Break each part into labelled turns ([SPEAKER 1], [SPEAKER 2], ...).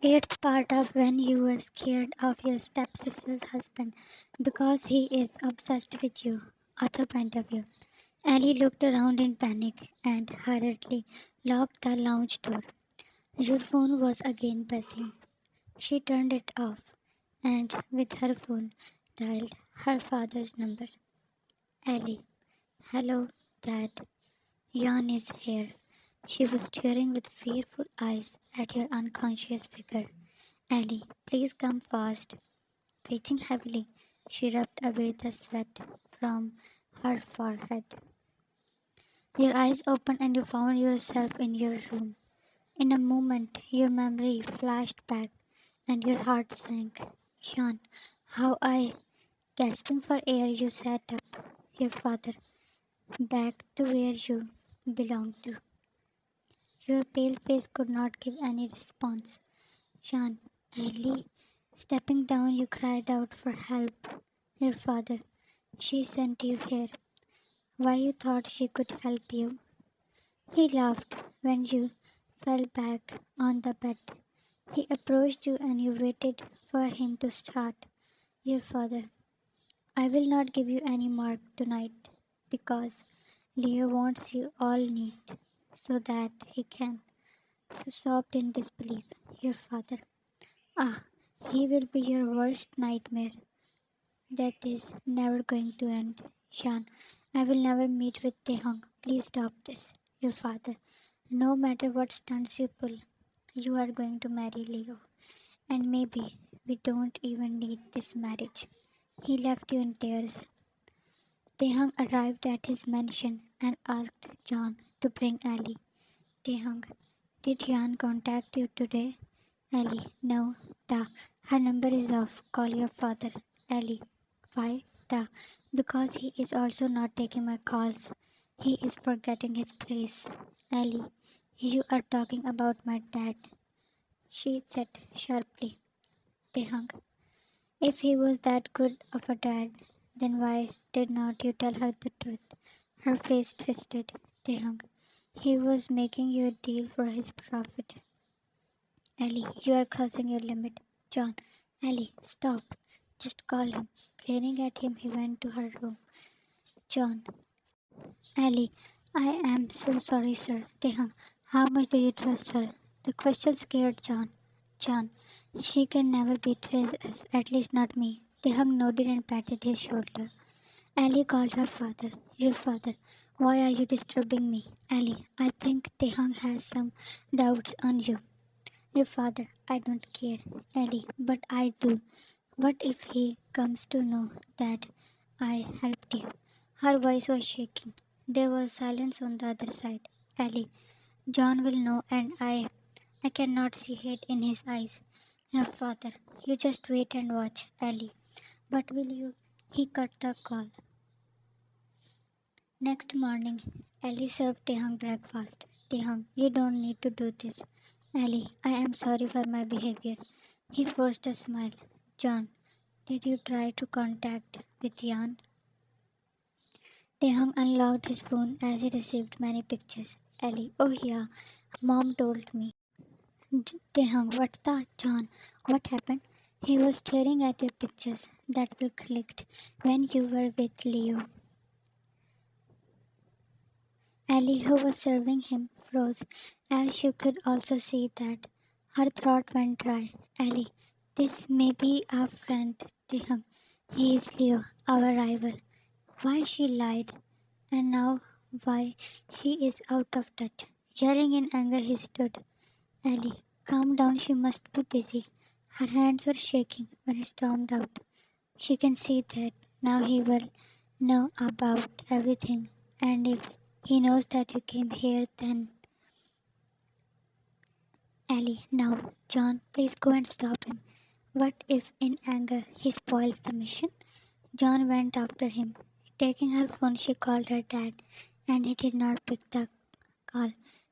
[SPEAKER 1] Eighth part of when you were scared of your stepsister's husband because he is obsessed with you. Author point of view. Ellie looked around in panic and hurriedly locked the lounge door. Your phone was again buzzing. She turned it off and, with her phone, dialed her father's number. Ellie, hello, Dad. Jan is here. She was staring with fearful eyes at your unconscious figure. Ellie, please come fast. Breathing heavily, she rubbed away the sweat from her forehead. Your eyes opened and you found yourself in your room. In a moment, your memory flashed back and your heart sank. Sean, how I, gasping for air, you sat up, your father, back to where you belonged to. Your pale face could not give any response. Sean, Ellie, stepping down, you cried out for help. Your father, she sent you here. Why you thought she could help you? He laughed when you fell back on the bed. He approached you and you waited for him to start. Your father, I will not give you any mark tonight because Leo wants you all neat so that he can. You sobbed in disbelief. Your father, ah, he will be your worst nightmare. That is never going to end. Shan, I will never meet with Taehyung. Please stop this. Your father, no matter what stunts you pull, you are going to marry Leo. And maybe we don't even need this marriage. He left you in tears. Taehyung arrived at his mansion and asked John to bring Ali. Taehyung, did Jan contact you today? Ali, no, da. Her number is off. Call your father. Ali, why? Da. Because he is also not taking my calls. He is forgetting his place. Ali, you are talking about my dad. She said sharply. Taehyung, if he was that good of a dad, then why did not you tell her the truth? Her face twisted. Taehyung, he was making you a deal for his profit. Ellie, you are crossing your limit. John, Ellie, stop. Just call him. Glaring at him, he went to her room. John, Ellie, I am so sorry, sir. Taehyung, how much do you trust her? The question scared John. John, she can never betray us, at least not me. Taehyung nodded and patted his shoulder. Ellie called her father. Your father. Why are you disturbing me? Ellie, I think Taehyung has some doubts on you. Your father, I don't care, Ellie, but I do. What if he comes to know that I helped you? Her voice was shaking. There was silence on the other side. Ellie, John will know and I cannot see hate in his eyes. Your father, you just wait and watch, Ellie. But will you? He cut the call. Next morning, Ellie served Taehyung breakfast. Taehyung, you don't need to do this. Ellie, I am sorry for my behavior. He forced a smile. John, did you try to contact with Jan? Taehyung unlocked his phone as he received many pictures. Ellie, oh yeah, mom told me. Taehyung, what's that? John, what happened? He was staring at your pictures that were clicked when you were with Leo. Ellie, who was serving him, froze, as she could also see that her throat went dry. Ellie, this may be our friend Taehyung. He is Leo, our rival. Why she lied, and now why she is out of touch. Yelling in anger, he stood. Ellie, calm down, she must be busy. Her hands were shaking when he stormed out. She can see that now he will know about everything, and if he knows that you came here, then. Ellie, now, John, please go and stop him. What if, in anger, he spoils the mission? John went after him. Taking her phone, she called her dad, and he did not pick the call.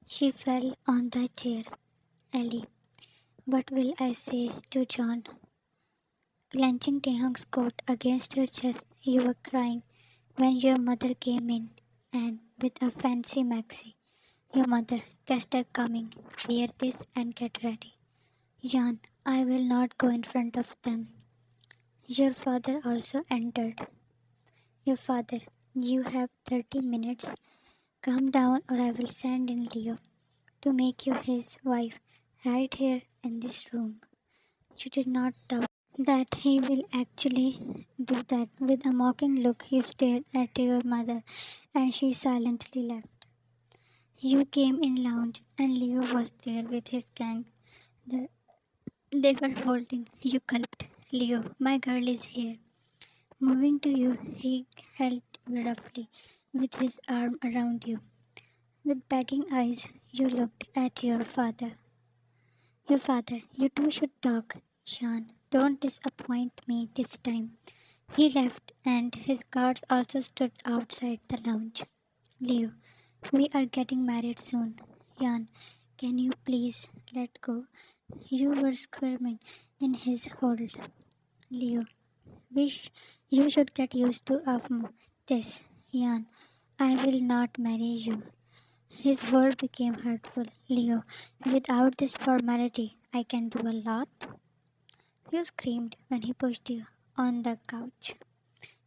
[SPEAKER 1] She fell on the chair. Ellie, what will I say to John? Clenching Taehyung's coat against her chest, you were crying when your mother came in, and with a fancy maxi. Your mother, guests are coming. Wear this and get ready. Jan, I will not go in front of them. Your father also entered. Your father, you have 30 minutes. Calm down or I will send in Leo to make you his wife right here in this room. You did not doubt that he will actually do that. With a mocking look, you stared at your mother and she silently left. You came in lounge and Leo was there with his gang. The- They were holding. You gulped. Leo, my girl is here. Moving to you, he held you roughly with his arm around you. With begging eyes, you looked at your father. Your father, you two should talk. Sean, don't disappoint me this time. He left, and his guards also stood outside the lounge. Leo, we are getting married soon. Jan, can you please let go? You were squirming in his hold. Leo, you should get used to this. Jan, I will not marry you. His word became hurtful. Leo, without this formality, I can do a lot. You screamed when he pushed you on the couch.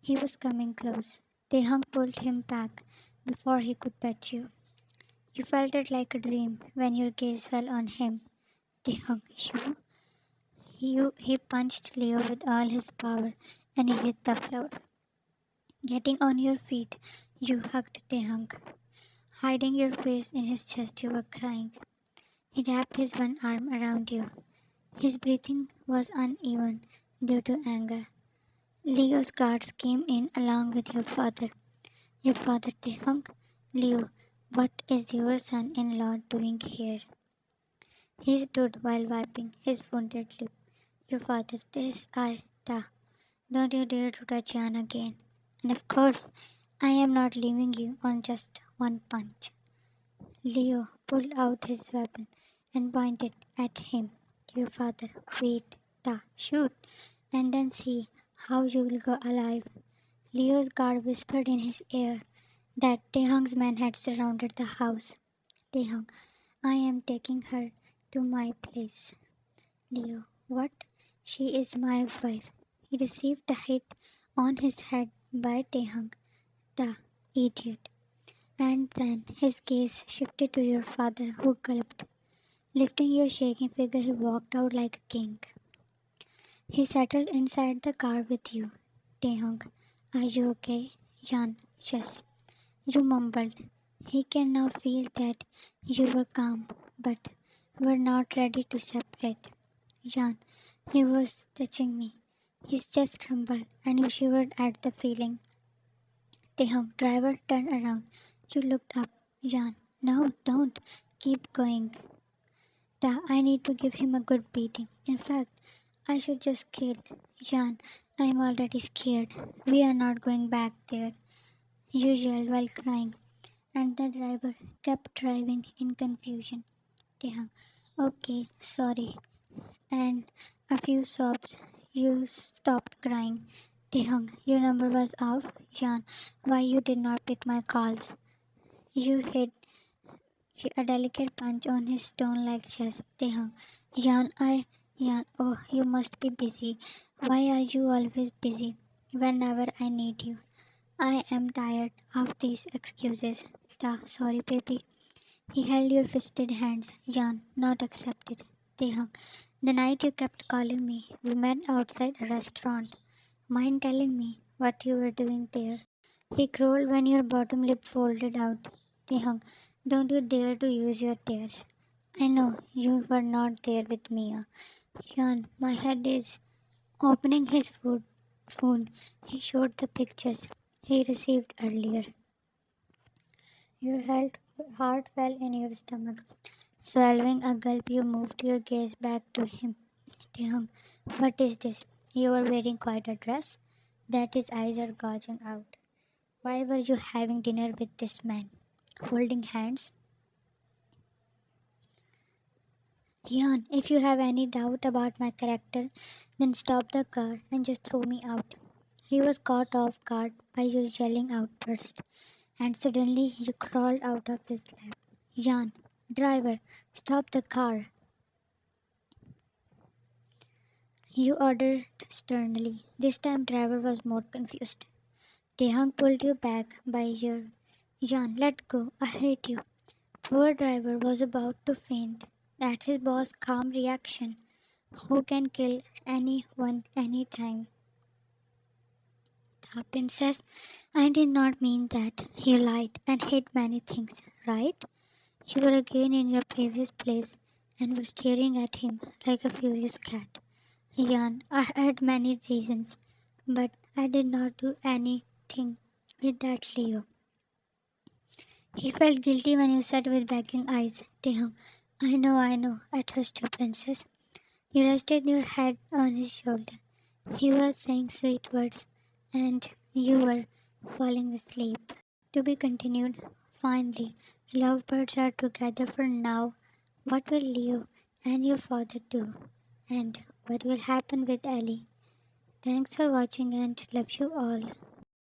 [SPEAKER 1] He was coming close. Taehyung pulled him back before he could touch you. You felt it like a dream when your gaze fell on him. Taehyung, he punched Leo with all his power and he hit the floor. Getting on your feet, you hugged Taehyung. Hiding your face in his chest, you were crying. He wrapped his one arm around you. His breathing was uneven due to anger. Leo's guards came in along with your father. Your father Taehyung. Leo, what is your son-in-law doing here? He stood while wiping his wounded lip. Your father, this I, Ta. Don't you dare to touch Jan again. And of course, I am not leaving you on just one punch. Leo pulled out his weapon and pointed at him. Your father, wait, Ta, shoot, and then see how you will go alive. Leo's guard whispered in his ear that Taehyung's men had surrounded the house. Taehyung, I am taking her to my place. Leo, what? She is my wife. He received a hit on his head by Taehyung. The idiot. And then his gaze shifted to your father, who gulped. Lifting your shaking figure, he walked out like a king. He settled inside the car with you. Taehyung, are you okay? Jan, yes. You mumbled. He can now feel that you were calm, but were not ready to separate. Jan, he was touching me. His chest trembled, and you shivered at the feeling. Taehyung, driver, turned around. You looked up. Jan, no, don't. Keep going. I need to give him a good beating. In fact, I should just kill. Jan, I am already scared. We are not going back there. You yelled while crying, and the driver kept driving in confusion. Taehyung, okay, sorry. And a few sobs. You stopped crying. Taehyung, your number was off. Jan, why you did not pick my calls? You hit a delicate punch on his stone-like chest. Taehyung, Jan, oh, you must be busy. Why are you always busy? Whenever I need you. I am tired of these excuses. Sorry, baby. He held your fisted hands. Jan, not accepted. Taehyung, the night you kept calling me, we met outside a restaurant. Mind telling me what you were doing there? He crawled when your bottom lip folded out. Taehyung, don't you dare to use your tears. I know you were not there with Mia. Jan, my head is opening his phone. He showed the pictures he received earlier. Your heart fell in your stomach. Swallowing a gulp, you moved your gaze back to him. Taehyung, what is this? You are wearing quite a dress. That his eyes are gouging out. Why were you having dinner with this man? Holding hands? Jan, if you have any doubt about my character, then stop the car and just throw me out. He was caught off guard by your yelling outburst, and suddenly you crawled out of his lap. Jan, driver, stop the car. You ordered sternly. This time driver was more confused. Taehyung pulled you back by your Jan, let go. I hate you. Poor driver was about to faint at his boss' calm reaction. Who can kill anyone anytime? The princess, I did not mean that. You lied and hid many things, right? You were again in your previous place and were staring at him like a furious cat. Jan, I had many reasons, but I did not do anything with that Leo. He felt guilty when you said with begging eyes, Taehyung, I know, I trust you, princess. You rested your head on his shoulder. He was saying sweet words, and you were falling asleep. To be continued. Finally, lovebirds are together for now. What will Leo and your father do? And what will happen with Ellie? Thanks for watching and love you all.